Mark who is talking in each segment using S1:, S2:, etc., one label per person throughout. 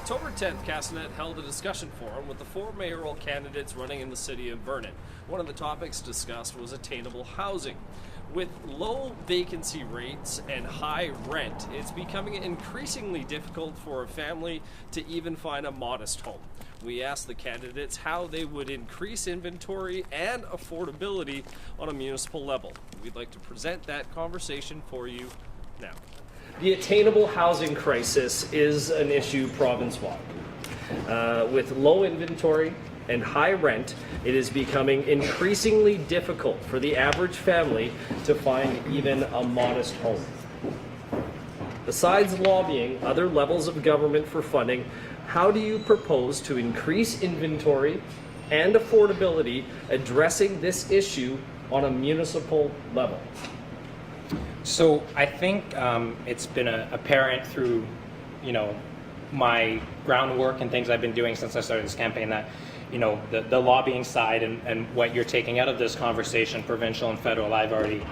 S1: October 10th, Castanet held a discussion forum with the 4 mayoral candidates running in the city of Vernon. One of the topics discussed was attainable housing. With low vacancy rates and high rent, it's becoming increasingly difficult for a family to even find a modest home. We asked the candidates how they would increase inventory and affordability on a municipal level. We'd like to present that conversation for you now. The attainable housing crisis is an issue province-wide. With low inventory and high rent, it is becoming increasingly difficult for the average family to find even a modest home. Besides lobbying other levels of government for funding, how do you propose to increase inventory and affordability addressing this issue on a municipal level?
S2: So I think it's been apparent through, my groundwork and things I've been doing since I started this campaign that, the lobbying side and what you're taking out of this conversation, provincial and federal, I've already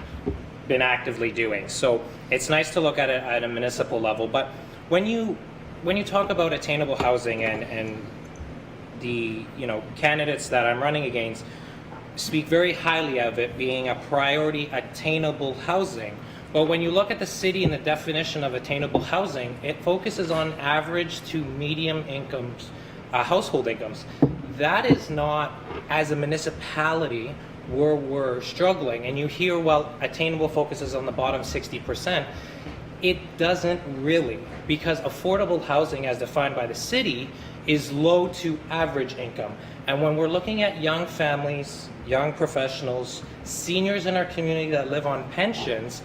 S2: been actively doing. So it's nice to look at it at a municipal level. But when you talk about attainable housing and the candidates that I'm running against speak very highly of it being a priority attainable housing. But when you look at the city and the definition of attainable housing, it focuses on average to medium incomes, household incomes. That is not, as a municipality, where we're struggling. And you hear, well, attainable focuses on the bottom 60%. It doesn't really, because affordable housing as defined by the city is low to average income. And when we're looking at young families, young professionals, seniors in our community that live on pensions,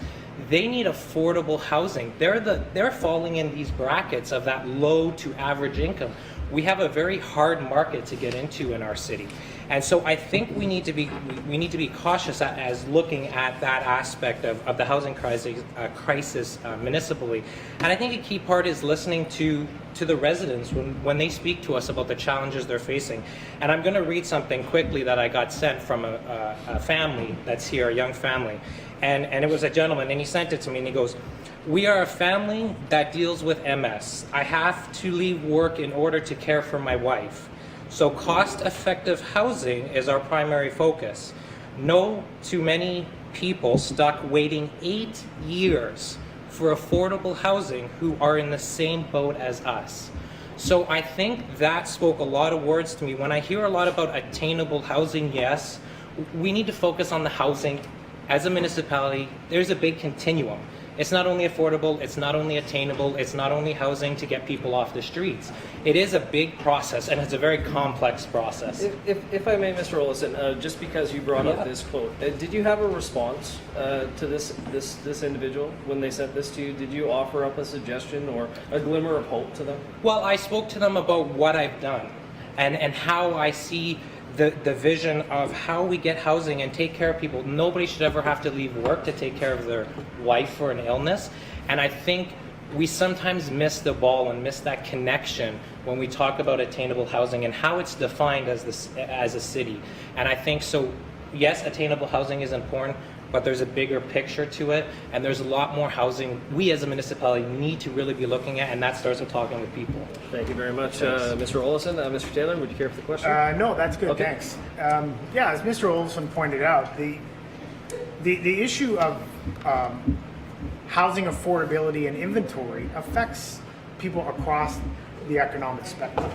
S2: they need affordable housing. They're falling in these brackets of that low to average income. We have a very hard market to get into in our city. And so I think we need to be cautious as looking at that aspect of the housing crisis municipally. And I think a key part is listening to the residents when they speak to us about the challenges they're facing. And I'm going to read something quickly that I got sent from a family that's here, a young family. And it was a gentleman, and he sent it to me, and he goes, "We are a family that deals with MS. I have to leave work in order to care for my wife. So cost-effective housing is our primary focus. No too many people stuck waiting 8 years for affordable housing who are in the same boat as us." So I think that spoke a lot of words to me. When I hear a lot about attainable housing, yes, we need to focus on the housing. As a municipality, there's a big continuum. It's not only affordable, it's not only attainable, it's not only housing to get people off the streets. It is a big process, and it's a very complex process.
S1: If I may, Mr. Olison, just because you brought up this quote, did you have a response to this individual when they sent this to you? Did you offer up a suggestion or a glimmer of hope to them?
S2: Well, I spoke to them about what I've done and how I see the vision of how we get housing and take care of people. Nobody should ever have to leave work to take care of their wife for an illness. And I think we sometimes miss the ball and miss that connection when we talk about attainable housing and how it's defined as a city. And I think so, yes, attainable housing is important, but there's a bigger picture to it, and there's a lot more housing we as a municipality need to really be looking at, and that starts with talking with people.
S1: Thank you very much, Mr. Olison. Mr. Taylor, would you care for the question?
S3: No, that's good,
S1: okay.
S3: Thanks. Yeah, as Mr. Olison pointed out, the issue of housing affordability and inventory affects people across the economic spectrum.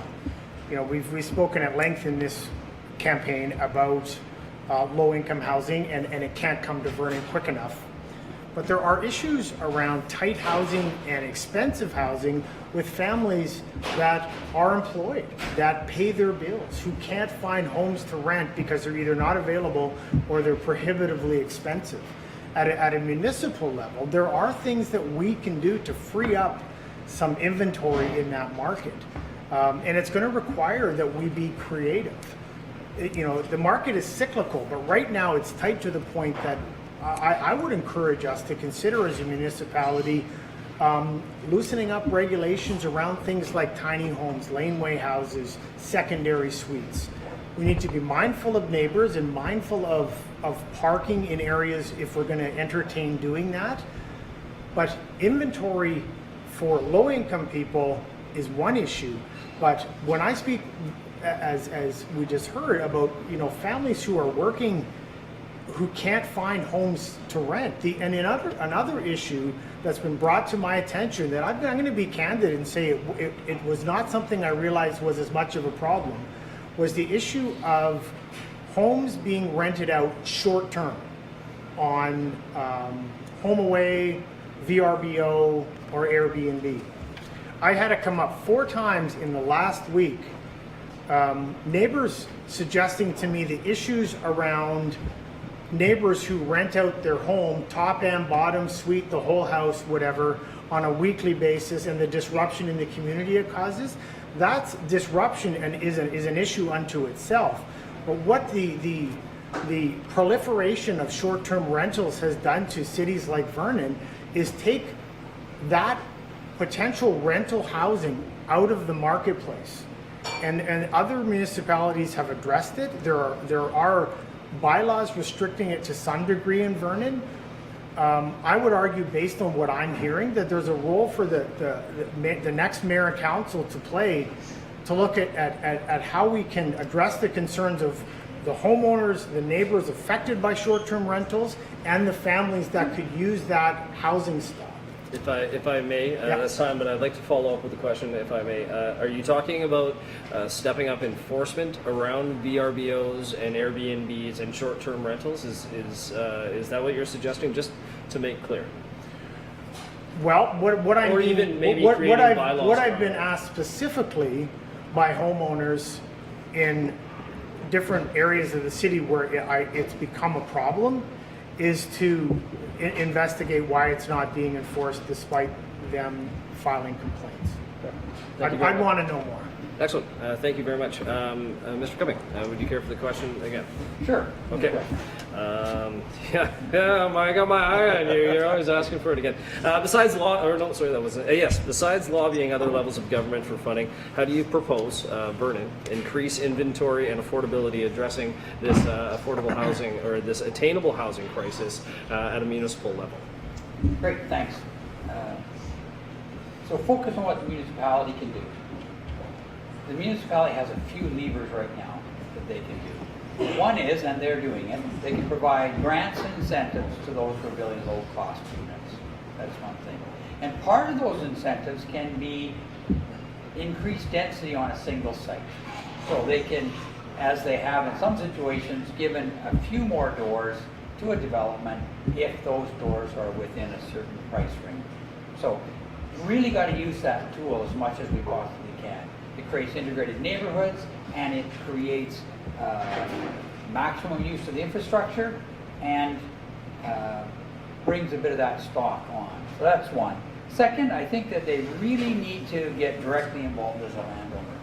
S3: We've spoken at length in this campaign about low-income housing, and it can't come to Vernon quick enough. But there are issues around tight housing and expensive housing with families that are employed, that pay their bills, who can't find homes to rent because they're either not available or they're prohibitively expensive. At a municipal level, there are things that we can do to free up some inventory in that market. And it's going to require that we be creative. The market is cyclical, but right now it's tight to the point that I would encourage us to consider as a municipality loosening up regulations around things like tiny homes, laneway houses, secondary suites. We need to be mindful of neighbors and mindful of parking in areas if we're going to entertain doing that. But inventory for low-income people is one issue, but when I speak, as we just heard about, families who are working, who can't find homes to rent. And another issue that's been brought to my attention that I'm going to be candid and say it was not something I realized was as much of a problem, was the issue of homes being rented out short term on HomeAway, VRBO, or Airbnb. I had it come up 4 times in the last week. Neighbors suggesting to me the issues around neighbors who rent out their home, top and bottom, suite, the whole house, whatever, on a weekly basis, and the disruption in the community it causes. That's disruption and is an issue unto itself. But what the proliferation of short-term rentals has done to cities like Vernon is take that potential rental housing out of the marketplace. And other municipalities have addressed it. There are bylaws restricting it to some degree in Vernon. I would argue, based on what I'm hearing, that there's a role for the next mayor and council to play, to look at how we can address the concerns of the homeowners, the neighbors affected by short-term rentals, and the families that could use that housing stock.
S1: If I may, that's time, but I'd like to follow up with a question, if I may. Are you talking about stepping up enforcement around VRBOs and Airbnbs and short-term rentals? Is that what you're suggesting? Just to make clear.
S3: Well, what
S1: I've
S3: been asked specifically by homeowners in different areas of the city where it's become a problem is to investigate why it's not being enforced despite them filing complaints. I'd want to know more.
S1: Excellent. Thank you very much. Mr. Cumming, would you care for the question again?
S4: Sure.
S1: Okay. I got my eye on you. You're always asking for it again. Besides lobbying other levels of government for funding, how do you propose, Vernon, increase inventory and affordability addressing this affordable housing or this attainable housing crisis at a municipal level?
S4: Great, thanks. So focus on what the municipality can do. The municipality has a few levers right now that they can do. One is, and they're doing it, they can provide grants and incentives to those who are building low-cost units. That's one thing. And part of those incentives can be increased density on a single site. So they can, as they have in some situations, given a few more doors to a development if those doors are within a certain price range. So really got to use that tool as much as we possibly can. It creates integrated neighborhoods, and it creates maximum use of the infrastructure, and brings a bit of that stock on. So that's one. Second, I think that they really need to get directly involved as a landowner.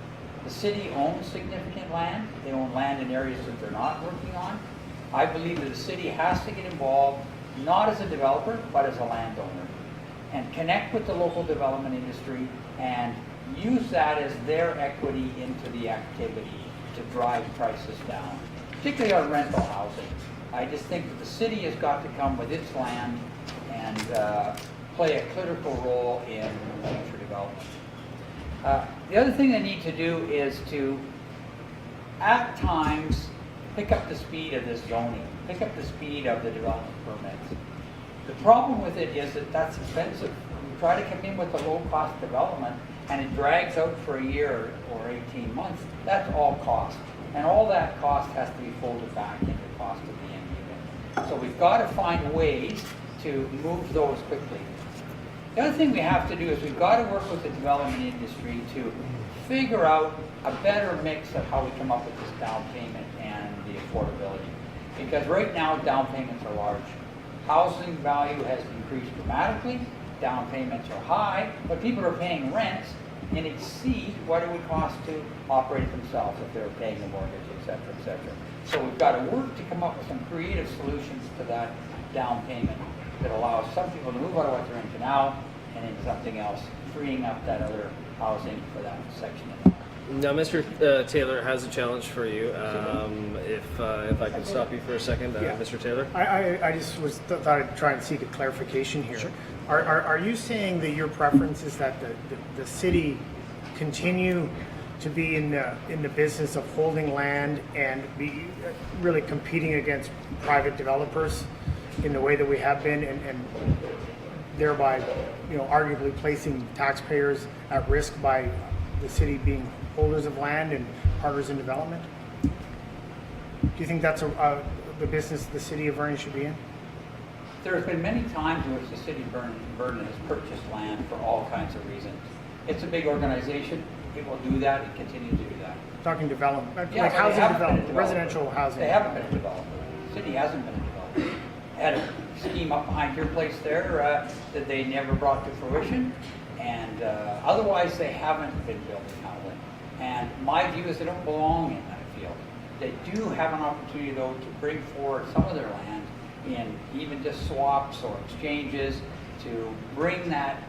S4: The city owns significant land. They own land in areas that they're not working on. I believe that the city has to get involved, not as a developer, but as a landowner, and connect with the local development industry and use that as their equity into the activity to drive prices down, particularly on rental housing. I just think that the city has got to come with its land and play a critical role in future development. The other thing they need to do is to, at times, pick up the speed of this zoning, pick up the speed of the development permits. The problem with it is that that's expensive. You try to come in with a low-cost development, and it drags out for a year or 18 months. That's all cost. And all that cost has to be folded back into the cost of the end unit. So we've got to find ways to move those quickly. The other thing we have to do is we've got to work with the development industry to figure out a better mix of how we come up with this down payment and the affordability. Because right now, down payments are large. Housing value has increased dramatically. Down payments are high, but people are paying rents and exceed what it would cost to operate themselves if they were paying the mortgage, et cetera, et cetera. So we've got to work to come up with some creative solutions to that down payment that allows some people to move out of what they're into now and into something else, freeing up that other housing for that section of the market.
S1: Now, Mr. Taylor has a challenge for you. If I could stop you for a second, Mr. Taylor.
S3: I just thought I'd try and seek a clarification here. Sure. Are you saying that your preference is that the city continue to be in the business of holding land and be really competing against private developers in the way that we have been, and thereby, arguably placing taxpayers at risk by the city being holders of land and partners in development? Do you think that's the business the city of Vernon should be in?
S4: There have been many times in which the city of Vernon has purchased land for all kinds of reasons. It's a big organization. It will do that and continue to do that.
S3: Talking development,
S4: Yeah,
S3: like
S4: but
S3: housing
S4: they haven't been a
S3: development,
S4: developer.
S3: residential housing.
S4: They haven't been a developer. The city hasn't been a developer. Had a scheme up behind your place there that they never brought to fruition, and otherwise they haven't been building housing. And my view is they don't belong in that field. They do have an opportunity, though, to bring forward some of their land in even just swaps or exchanges to bring that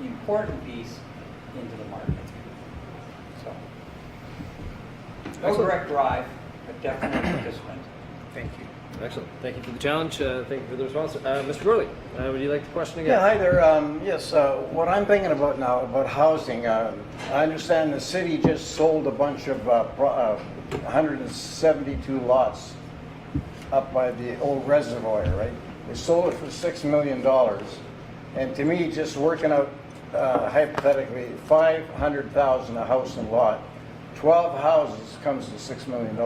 S4: important piece into the market. So, no direct drive, but definitely participant.
S3: Thank you.
S1: Excellent. Thank you for the challenge. Thank you for the response. Mr. Gurley, would you like the question again?
S5: Yeah, hi there. Yes, what I'm thinking about now, about housing, I understand the city just sold a bunch of 172 lots up by the old reservoir, right? They sold it for $6 million. And to me, just working out hypothetically, $500,000 a house and lot, 12 houses comes to $6 million.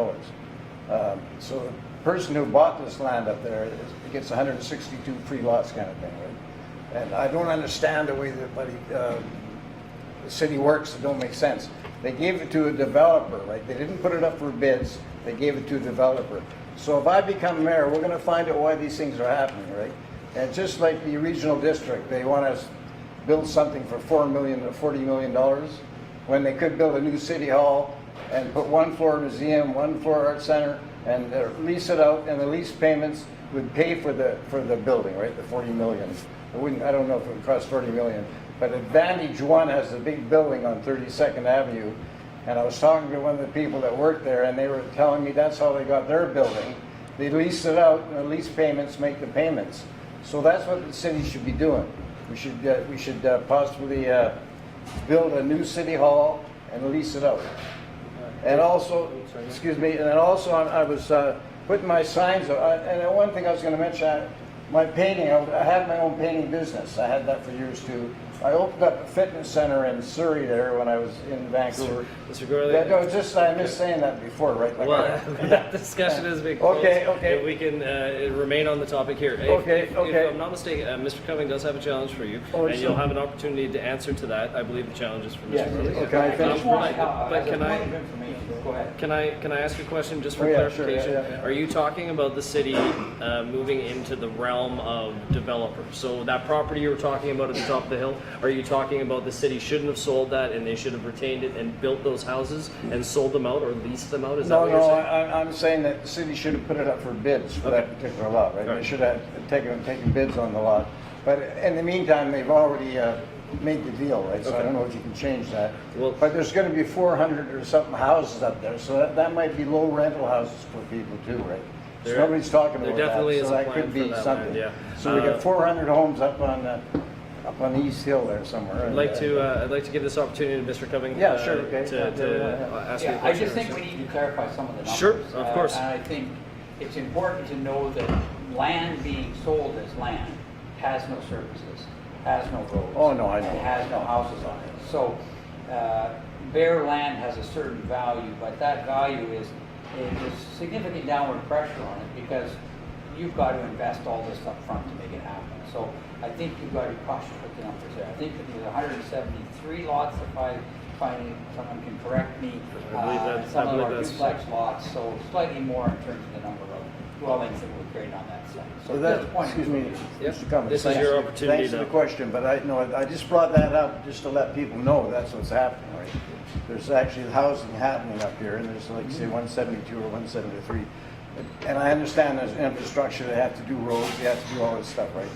S5: So the person who bought this land up there gets 162 free lots kind of thing, right? And I don't understand the way that the city works. It don't make sense. They gave it to a developer, right? They didn't put it up for bids. They gave it to a developer. So if I become mayor, we're going to find out why these things are happening, right? And just like the regional district, they want us to build something for $4 million or $40 million when they could build a new city hall and put one floor museum, one floor art center, and lease it out, and the lease payments would pay for the building, right? The $40 million. I don't know if it would cost $40 million, but Advantage One has a big building on 32nd Avenue, and I was talking to one of the people that worked there, and they were telling me that's how they got their building. They lease it out, and the lease payments make the payments. So that's what the city should be doing. We should possibly build a new city hall and lease it out. And also, excuse me, and then also I was putting my signs up, and one thing I was going to mention, my painting, I had my own painting business. I had that for years too. I opened up a fitness center in Surrey there when I was in Vancouver.
S1: Mr. Gurley?
S5: Yeah, no, just I missed saying that before, right? Like
S1: Well, that discussion has been closed.
S5: Okay.
S1: If we can remain on the topic here.
S5: Okay.
S1: If I'm not mistaken, Mr. Cumming does have a challenge for you,
S5: Oh,
S1: and
S5: so-
S1: you'll have an opportunity to answer to that. I believe the challenge is for Mr.
S4: Yes.
S1: Gurley.
S5: Okay, I finish?
S1: But
S4: As a
S1: can
S4: point
S1: I-
S4: of information, go ahead.
S1: Can I ask a question just for
S5: Oh, yeah, sure,
S1: clarification?
S5: yeah.
S1: Are you talking about the city moving into the realm of developers? So that property you were talking about at the top of the hill, are you talking about the city shouldn't have sold that and they should have retained it and built those houses and sold them out or leased them out? Is that
S5: No,
S1: what you're
S5: no,
S1: saying?
S5: I'm saying that the city should have put it up for bids for that particular lot, right?
S1: All right.
S5: They should have taken bids on the lot. But in the meantime, they've already made the deal, right? So I
S1: Okay.
S5: don't know if you can change that.
S1: Well-
S5: But there's going to be 400 or something houses up there, so that might be low rental houses for people too, right? So
S1: There-
S5: nobody's talking
S1: there
S5: about
S1: definitely
S5: that,
S1: is
S5: so
S1: a
S5: that
S1: plan
S5: could
S1: for
S5: be
S1: that
S5: something.
S1: land, yeah.
S5: So we got 400 homes up on the East Hill there somewhere.
S1: I'd like to give this opportunity to Mr. Cumming
S5: Yeah, sure, okay.
S1: to ask you a
S4: Yeah, I
S1: question.
S4: just think we need to clarify some of the numbers.
S1: Sure, of course.
S4: And I think it's important to know that land being sold as land has no services, has no roads.
S5: Oh, no, I know.
S4: And has no houses on it. So bare land has a certain value, but that value is significant downward pressure on it because you've got to invest all this up front to make it happen. So I think you've got to be cautious with the numbers there. I think that there's 173 lots, if someone can correct me.
S1: I believe that-
S4: Some
S1: I
S4: of
S1: believe
S4: our
S1: that's-
S4: duplex lots, so slightly more in terms of the number of dwellings that were created on that site. So
S5: So
S4: that's
S5: that,
S4: the point.
S5: excuse me,
S1: Yep.
S5: Mr. Cummings.
S1: This is
S5: thanks
S1: your
S5: for-
S1: opportunity
S5: Thanks for
S1: now.
S5: the question, but I just brought that up just to let people know that's what's happening, right? There's actually housing happening up here, and there's like, say, 172 or 173. And I understand there's infrastructure, they have to do roads, they have to do all this stuff, right?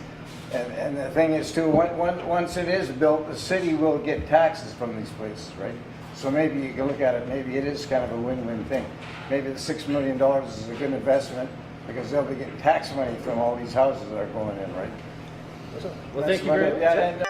S5: And the thing is too, once it is built, the city will get taxes from these places, right? So maybe you can look at it, maybe it is kind of a win-win thing. Maybe the $6 million is a good investment because they'll be getting tax money from all these houses that are going in, right?
S1: Well, thank you very much.
S5: Yeah, and